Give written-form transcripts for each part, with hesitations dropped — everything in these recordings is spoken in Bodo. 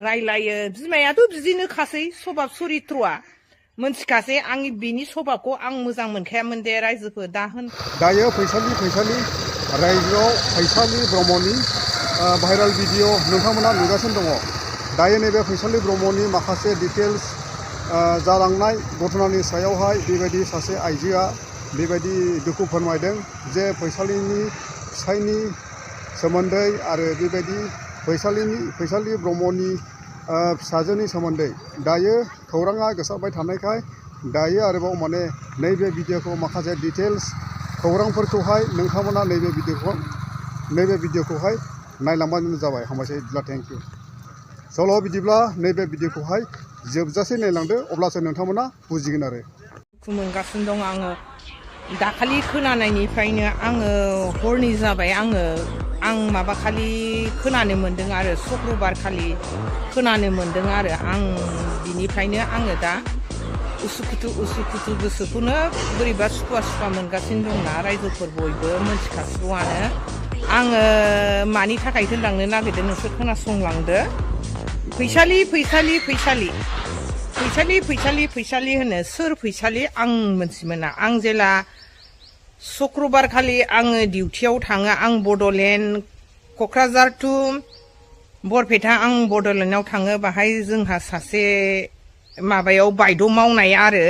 रायलायो बिमायाथ' बिदिनो खासै सबाब सरित्रआ मोनथिखासै आंनि बिनि सबाबखौ आं मोजां मोनखायामोन दे रायजोफोर दा होन दायो फैसालि रायजोआव फैसालि ब्रह्मनि भाइराल भिडिअ नोंथांमोना नुगासिनो दङ। दायो नैबे फैसालि ब्रह्मनि माखासे डिटेल्स जालांनाय घटनानि सायावहाय बेबायदि सासे आइजोआ बेबायदि दुखु फोरमायदों जे फैसालिनि फिसायनि सोमोन्दै आरो बेबायदि फैसालि ब्रह्मनि फिसाजोनि सोमोन्दै दायो खौराङा गोसारबाय थानायखाय दायो आरोबाव माने नैबे भिडिअखौ माखासे डिटेल्स खौरांफोरखौहाय नोंथांमोना नैबे भिडिअखौहाय नायलांबानो जाबाय। हामबायसै बिदिब्ला थेंक इउ। सल' बिदिब्ला नैबे भिडिअखौहाय जोबजासे नायलांदो अब्लासो नोंथांमोना बुजिगोन आरो। दुखु मोनगासिनो दं आङो दाखालि खोनानायनिफ्रायनो आङो हरनि जाबाय आं माबा खालि खोनानो मोन्दों आरो शुक्रबार खालि खोनानो मोन्दों आरो आं बिनिफ्रायनो आङो दा उसुखुथु गोसोखौनो बोरैबा सुखुवा मोनगासिनो दंना रायजोफोर बयबो मोनथिखासिगौआनो। आङो मानि थाखाय होनलांनो नागिरदों नोंसोर खोनासंलांदो। फैसालि होनो सोर फैसालि आं मोनथिमोना। आं जेला शुक्रबार खालि आङो डिउटियाव थाङो आं बड'लेण्ड क'क्राझार टु बरपेटा आं बड'लेण्डआव थाङो। बाहाय जोंहा सासे माबायाव बायद' मावनाय आरो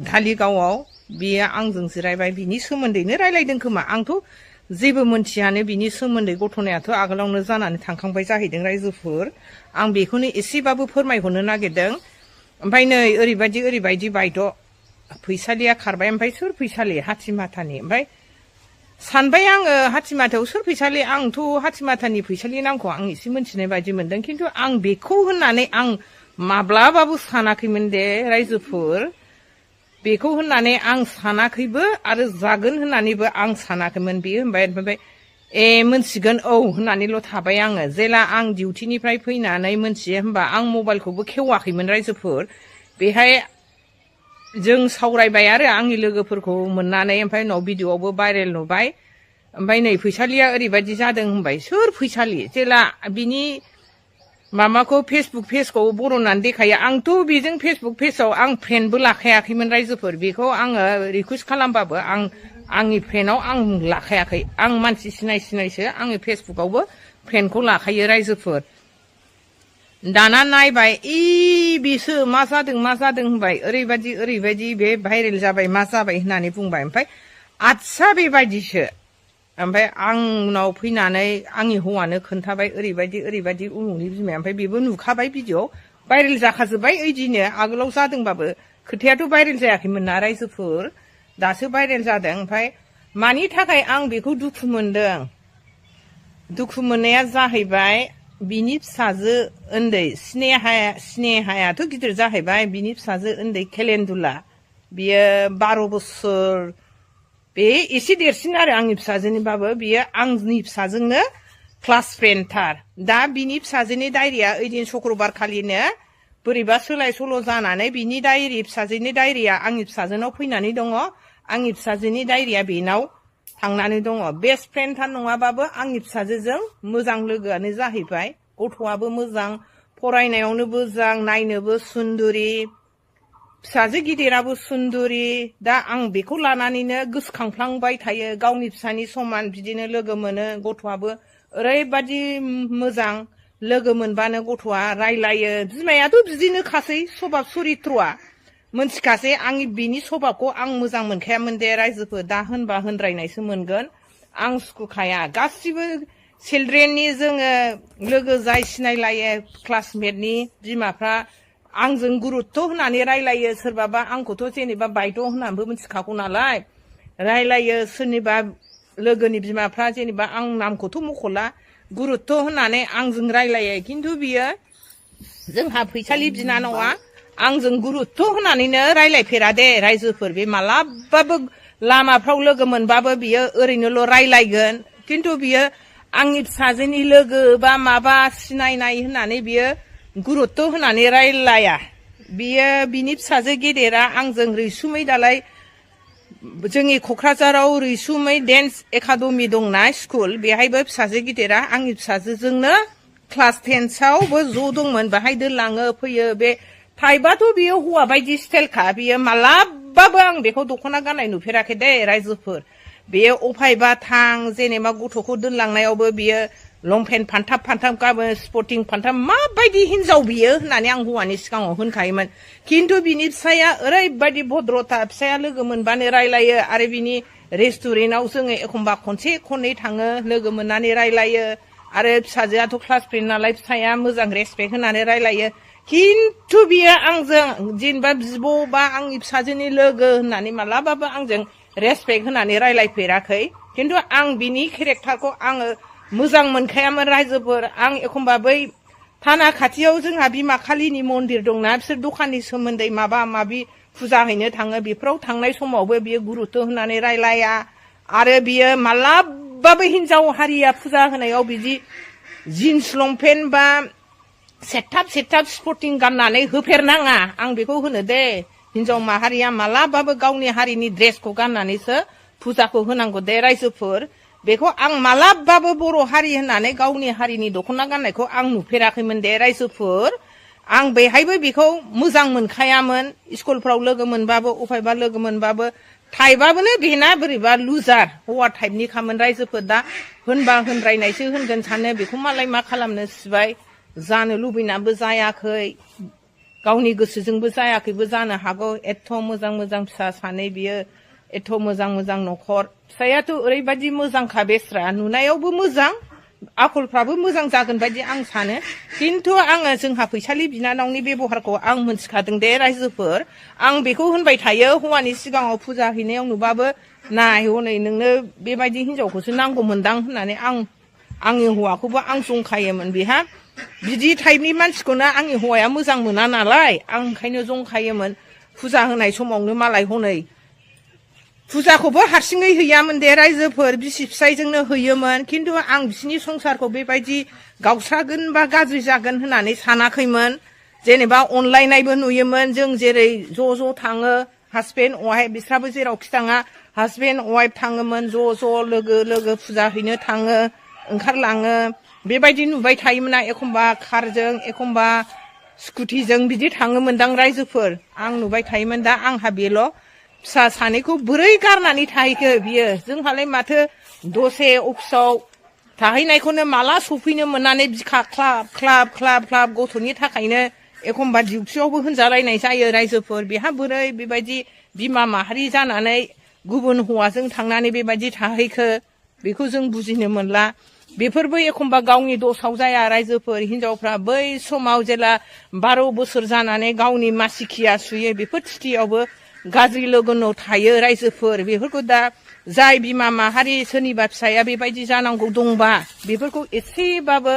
धालिगावआव बियो आंजों जिरायबाय बिनि सोमोन्दैनो रायलायदों खोमा आंथ' जेबो मोनथियानो बिनि सोमोन्दै गथ'नायाथ' आगोलावनो जानानै थांखांबाय जाहैदों रायजोफोर। आं बेखौनो एसेबाबो फोरमायहरनो नागिरदों। ओमफ्राय नै ओरैबायदि बायद' फैसालिया खारबाय। ओमफ्राय सोर फैसालि हाथिमाथानि। ओमफ्राय सानबाय आङो हाथिमाथायाव सोर फैसालि आंथ' हाथिमाथानि फैसालि नामखौ आं एसे मोनथिनाय बायदि मोनदों खिन्थु आं बेखौ होननानै आं माब्लाबाबो सानाखैमोन दे रायजोफोर। बेखौ होननानै आं सानाखैबो आरो जागोन होननानैबो आं सानाखैमोन। बेयो होनबाय ओमफ्राय मोनथिगोन औ होननानैल' थाबाय आङो। जेला आं डिउटिनिफ्राय फैनानै मोनथियो होमबा आं मबाइलखौबो खेवाखैमोन रायजोफोर। बेहाय जों सावरायबाय आरो आंनि लोगोफोरखौ मोननानै ओमफ्राय उनाव भिडिअ'आवबो भाइरेल नुबाय। ओमफ्राय नै फैसालिया ओरैबायदि जादों होनबाय सोर फैसालि। जेला बिनि माबाखौ फेसबुक पेजखौ बर'नानै देखायो आंथ' बेजों फेसबुक पेजाव आं फ्रेन्डबो लाखायाखैमोन रायजोफोर। बेखौ आङो रिकुवेस्ट खालामबाबो आंनि फ्रेन्डआव आं लाखायाखै। आं मानसि सिनायसो आङो फेसबुकआवबो फ्रेन्डखौ लाखायो रायजोफोर। दाना नायबाय बेसो मा जादों होनबाय ओरैबायदि बे भाइरेल जाबाय मा जाबाय होननानै बुंबाय। ओमफ्राय आदसा बेबायदिसो। ओमफ्राय आं उनाव फैनानै आंनि हौवानो खोन्थाबाय ओरैबायदि उमुखनि बिमाया। ओमफ्राय बेबो नुखाबाय भिडिअ भाइरेल जाखाजोब्बाय ओइदिनो आगोलाव जादोंबाबो खोथायाथ' भाइरेल जायाखैमोन ना रायजोफोर दासो भाइरेल जादों। ओमफ्राय मानि थाखाय आं बेखौ दुखु मोनदों। दुखु मोननाया जाहैबाय बिनि फिसाजो उन्दै स्नेहायाथ' गिदिर जाहैबाय। बिनि फिसाजो उन्दै केलेन्डुला बियो 12 बोसोर बे एसे देरसिन आरो आंनि फिसाजोनिबाबो बियो आंनि फिसाजोंनो क्लास फ्रेन्डथार। दा बिनि फिसाजोनि डायरिया ओइदिन शुक्रबार खालिनो बोरैबा सोलाय सोल' जानानै बिनि फिसाजोनि डायरिया आंनि फिसाजोनाव फैनानै दङ। आंनि फिसाजोनि डायरिया बेनाव थांनानै दङ। बेस्ट फ्रेन्डथार नङाबाबो आंनि फिसाजोजों मोजां लोगोआनो जाहैबाय। गथ'आबो मोजां फरायनायावनो मोजां नायनोबो सुन्दुरि फिसाजो गिदिराबो सुन्दुरि। दा आं बेखौ लानानैनो गोसोखांफ्लांबाय थायो गावनि फिसानि समान बिदिनो लोगो मोनो। गथ'आबो ओरैबादि मोजां लोगो मोनबानो गथ'आ रायलायो। बिमायाथ' बिदिनो खासै सबाब सरित्रआ मोनथिखासै आंनि बिनि सबाबखौ आं मोजां मोनखायामोन दे रायजोफोर। दा होनबा होनद्रायनायसो मोनगोन आं सुखुखाया। गासिबो चिल्ड्रेननि जोङो लोगो जाय सिनायलायो क्लासमेटनि बिमाफ्रा आंजों गुरुत्थ' होनानै रायलायो। सोरबाबा आंखौथ' जेनेबा बायद' होननानैबो मिथिखागौ नालाय रायलायो। सोरनिबा लोगोनि बिमाफ्रा जेनेबा आं नामखौथ' मख'ला गुरुत्थ' होननानै आंजों रायलायो। खिन्थु बियो जोंहा फैसालि बिनानावा आंजों गुरुत्थ' होनानैनो रायलायफेरा दे रायजोफोर। बे मालाबाबो लामाफ्राव लोगो मोनबाबो बियो ओरैनोल' रायलायगोन। खिन्थु बियो आंनि फिसाजोनि लोगो बा माबा सिनायनाय होननानै बियो गुरुत्थ' होनानै रायलाया। बियो बिनि फिसाजो गेदेरा आंजों रैसुमै दालाय जोंनि क'क्राझाराव रैसुमै डेन्स एकाडेमि दंना स्कुल बेहायबो फिसाजो गिदिरा आंनि फिसाजोजोंनो क्लास 10आवबो ज' दंमोन बाहाय दोनलाङो फैयो बे थाइबाथ' बियो हौवा बायदि स्टाइलखा बियो मालाबाबो आं बेखौ दख'ना गाननाय नुफेराखै दे रायजोफोर बेयो अफायबा थां जेनेबा गथ'खौ दोनलांनायावबो बियो लंपेन्ट फानथाब गाबो स्पर्टिं फानथाब माबायदि हिनजाव बियो होननानै आं हौवानि सिगाङाव होनखायोमोन खिन्थु बिनि फिसाया ओरैबायदि भद्रथा फिसाया लोगो मोनबानो रायलायो आरो बिनि रेस्टुरेन्टआव जोङो एखमबा खनसे खननै थाङो लोगो मोननानै रायलायो आरो फिसाजोआथ' क्लास 10 नालाय फिसाया मोजां रेसपेक्ट होनानै रायलायो खिन्थु बियो आंजों जेनेबा बिब' बा आंनि फिसाजोनि लोगो होननानै मालाबाबो आंजों रेसपेक्ट होनानै रायलायफेराखै खिन्थु आं बिनि केरेक्टारखौ आङो मोजां मोनखायामोन रायजोफोर आं एखमबा बै थाना खाथियाव जोंहा बिमा कालिनि मन्दिर दंना बिसोर दखाननि सोमोन्दै माबा माबि फुजा हैनो थाङो बेफोराव थांनाय समावबो बियो गुरुत्व होनानै रायलाया आरो बियो मालाबाबो हिनजाव हारिया फुजा होनायाव बिदि जिन्स लंपेन्ट बा सेथाब स्पर्टिं गाननानै होफेरनाङा आं बेखौ होनो दे हिनजाव माहारिया मालाबाबो गावनि हारिनि ड्रेसखौ गाननानैसो फुजाखौ होनांगौ दे रायजोफोर बेखौ आं मालाबाबो बर' हारि होननानै गावनि हारिनि दख'ना गाननायखौ आं नुफेराखैमोन दे रायजोफोर आं बेहायबो बेखौ मोजां मोनखायामोन स्कुलफ्राव लोगो मोनबाबो अफायबा लोगो मोनबाबो थाइबाबोनो बेना बोरैबा लुजार हौवा टाइपनि खामोन रायजोफोर दा होनबा होनरायनायसो होनगोन सानो बेखौ मालाय मा खालामनो सिबाय जानो लुबैनाबो जायाखै गावनि गोसोजोंबो जायाखैबो जानो हागौ एथ' मोजां फिसा सानै बियो एथ' मोजां न'खर फिसायाथ' ओरैबायदि मोजांखा बेस्रा नुनायावबो मोजां आखलफ्राबो मोजां जागोन बायदि आं सानो खिन्थु आङो जोंहा फैसालि बिनानावनि बेबहारखौ आं मोनथिखादों दे रायजोफोर आं बेखौ होनबाय थायो हौवानि सिगाङाव फुजा हैनायाव नुबाबो नाय हनै नोंनो बेबायदि हिनजावखौसो नांगौमोनदां होननानै आंनि हौवाखौबो आं जंखायोमोन बेहा बिदि टाइपनि मानसिखौनो आंनि हौवाया मोजां मोना नालाय आं ओंखायनो जंखायोमोन फुजा होनाय समावनो मालाय हनै फुजाखौबो हारसिङै हैयामोन दे रायजोफोर बिसि फिसायजोंनो हैयोमोन खिन्थु आं बिसिनि संसारखौ बेबायदि गावस्रागोन बा गाज्रि जागोन होननानै सानाखैमोन जेनेबा अनलायनायबो नुयोमोन जों जेरै ज' थाङो हासबेन्ड वाइफ बिस्राबो जेरावखि थाङा हासबेन्ड वाइफ थाङोमोन ज' लोगो फुजा हैनो थाङो ओंखारलाङो बेबायदि नुबाय थायोमोन एखमबा कारजों एखमबा स्कुटिजों बिदि थाङोमोनदां रायजोफोर आं नुबाय थायोमोन दा आंहा बेल' फिसा सानैखौ बोरै गारनानै थाहैखो बियो जोंहालाय माथो दसे अफिसाव थाहैनायखौनो माला सफैनो मोननानै बिखा ख्लाब गथ'नि थाखायनो एखमबा डिउटियावबो होनजालायनाय जायो रायजोफोर बेहा बोरै बेबायदि बिमा माहारि जानानै गुबुन हौवाजों थांनानै बेबायदि थाहैखो बेखौ जों बुजिनो मोनला बेफोरबो एखमबा गावनि दसाव जाया रायजोफोर हिनजावफ्रा बै समाव जेला 12 बोसोर जानानै गावनि मासिखिया सुयो बेफोर थिथियावबो गाज्रि लोगोनाव थायो रायजोफोर बेफोरखौ दा जाय बिमा माहारि सोरनिबा फिसाया बेबायदि जानांगौ दंबा बेफोरखौ एसेबाबो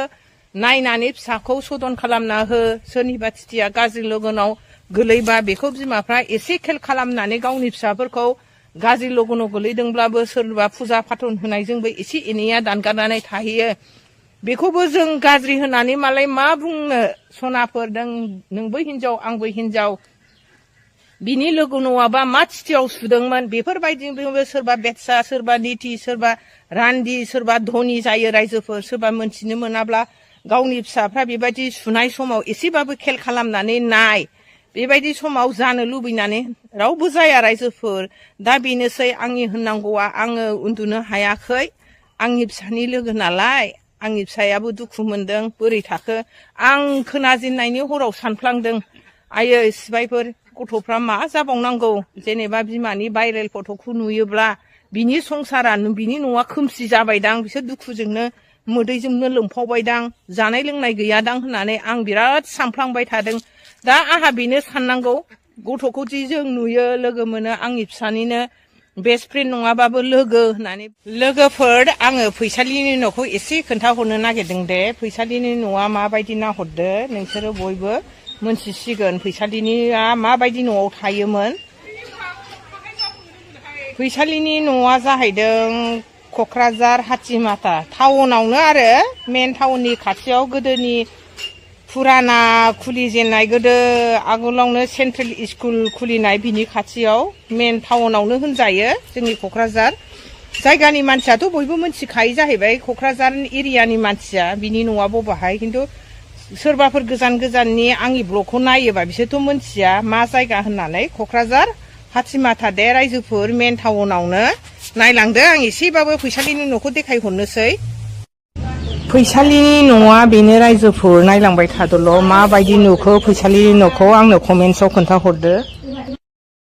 नायनानै फिसाखौ सदन खालामना हो सोरनिबा थिथिया गाज्रि लोगोनाव गोलैबा बेखौ बिमाफ्रा एसे खेल खालामनानै गावनि फिसाफोरखौ गाज्रि लोगोनाव गोलैदोंब्लाबो सोरबा फुजा फाथन होनायजोंबो एसे एनैया दानगारनानै थाहैयो बेखौबो जों गाज्रि होनानै मालाय मा बुंनो सनाफोर नोंबो हिनजाव आंबो हिनजाव बिनि लोगो नङाबा मा थिथियाव सुदोंमोन बेफोरबायदिबो सोरबा बेटसा सोरबा निथि सोरबा रान्दि सोरबा धनि जायो रायजोफोर सोरबा मोनथिनो मोनाब्ला गावनि फिसाफ्रा बेबायदि सुनाय समाव एसेबाबो खेल खालामनानै नाय बेबायदि समाव जानो लुबैनानै रावबो जाया रायजोफोर दा बेनोसै आंनि होननांगौआ आङो उन्दुनो हायाखै आंनि फिसानि लोगो नालाय आंनि फिसायाबो दुखु मोनदों बोरै थाखो आं खोनाजेननायनि हराव सानफ्लांदों आयै सिबायफोर गथ'फ्रा मा जाबावनांगौ जेनेबा बिमानि भाइरेल फट'खौ नुयोब्ला बिनि संसारा बिनि न'आ खोमसि जाबायदां बिसोर दुखुजोंनो मोदैजोंनो लोमफावबायदां जानाय लोंनाय गैयादां होननानै आं बिराद सानफ्लांबाय थादों दा आंहा बेनो साननांगौ गथ'खौ दि जों नुयो लोगो मोनो आंनि फिसानिनो बेस्ट फ्रेन्ड नङाबाबो लोगो होननानै लोगोफोर आङो फैसालिनि न'खौ एसे खोन्थाहरनो नागिरदों दे फैसालिनि न'आ माबायदि नाहरदो नोंसोरो बयबो मोनथिसिगोन फैसालिनिया माबायदि न'आव थायोमोन फैसालिनि न'आ जाहैदों क'क्राझार हाथिमाथा टाउनावनो आरो मेन टाउननि खाथियाव गोदोनि फुराना खुलिजेननाय गोदो आगोलावनो सेन्ट्रेल स्कुल खुलिनाय बिनि खाथियाव मेन टाउनावनो होनजायो जोंनि क'क्राझार जायगानि मानसियाथ' बयबो मिथिखायो जाहैबाय क'क्राझार एरियानि मानसिया बिनि न'आ बबेहाय खिन्थु सोरबाफोर गोजान गोजाननि आंनि ब्लगखौ नायोबा बिसोरथ' मिथिया मा जायगा होननानै क'क्राझार हाथिमाथा दे रायजोफोर मेन टाउनावनो नायलांदो आं एसेबाबो फैसालिनि न'खौ देखायहरनोसै फैसालिनि न'आ बेनो रायजोफोर नायलांबाय थादोल' माबायदि नुखो फैसालिनि न'खौ आंनो कमेन्ट्सआव खोन्थाहरदो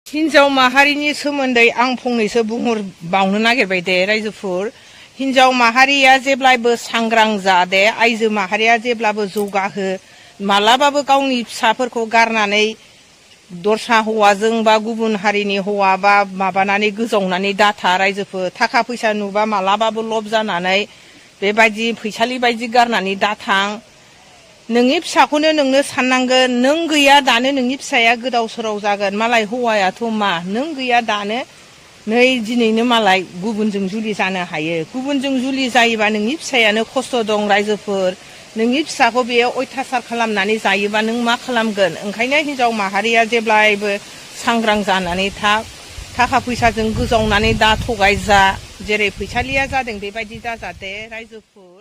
हिनजाव माहारिनि सोमोन्दै आं फंनैसो बुंहरबावनो नागिरबाय दे रायजोफोर हिनजाव माहारिया जेब्लाबो सांग्रां जा दे आइजो माहारिया जेब्लाबो जौगाहो मालाबाबो गावनि फिसाफोरखौ गारनानै दस्रा हौवाजों बा गुबुन हारिनि हौवा बा माबानानै गोजावनानै दाथा रायजोफोर थाखा फैसा नुबा मालाबाबो लब जानानै बेबायदि फैसालि बायदि गारनानै दाथां नोंनि फिसाखौनो नोंनो साननांगोन नों गैया दानो नोंनि फिसाया गोदाव सोराव जागोन मालाय हौवायाथ' मा नों गैया दानो नै दिनैनो मालाय गुबुनजों जुलि जानो हायो गुबुनजों जुलि जायोबा नोंनि फिसायानो खस्थ' दं रायजोफोर नोंनि फिसाखौ बेयो अयथासार खालामनानै जायोबा नों मा खालामगोन ओंखायनो हिनजाव माहारिया जेब्लायबो सांग्रां जानानै थाखा फैसाजों गोजावनानै दा थगाय जा जेरै फैसालिया जादों बेबायदि दाजादे रायजोफोर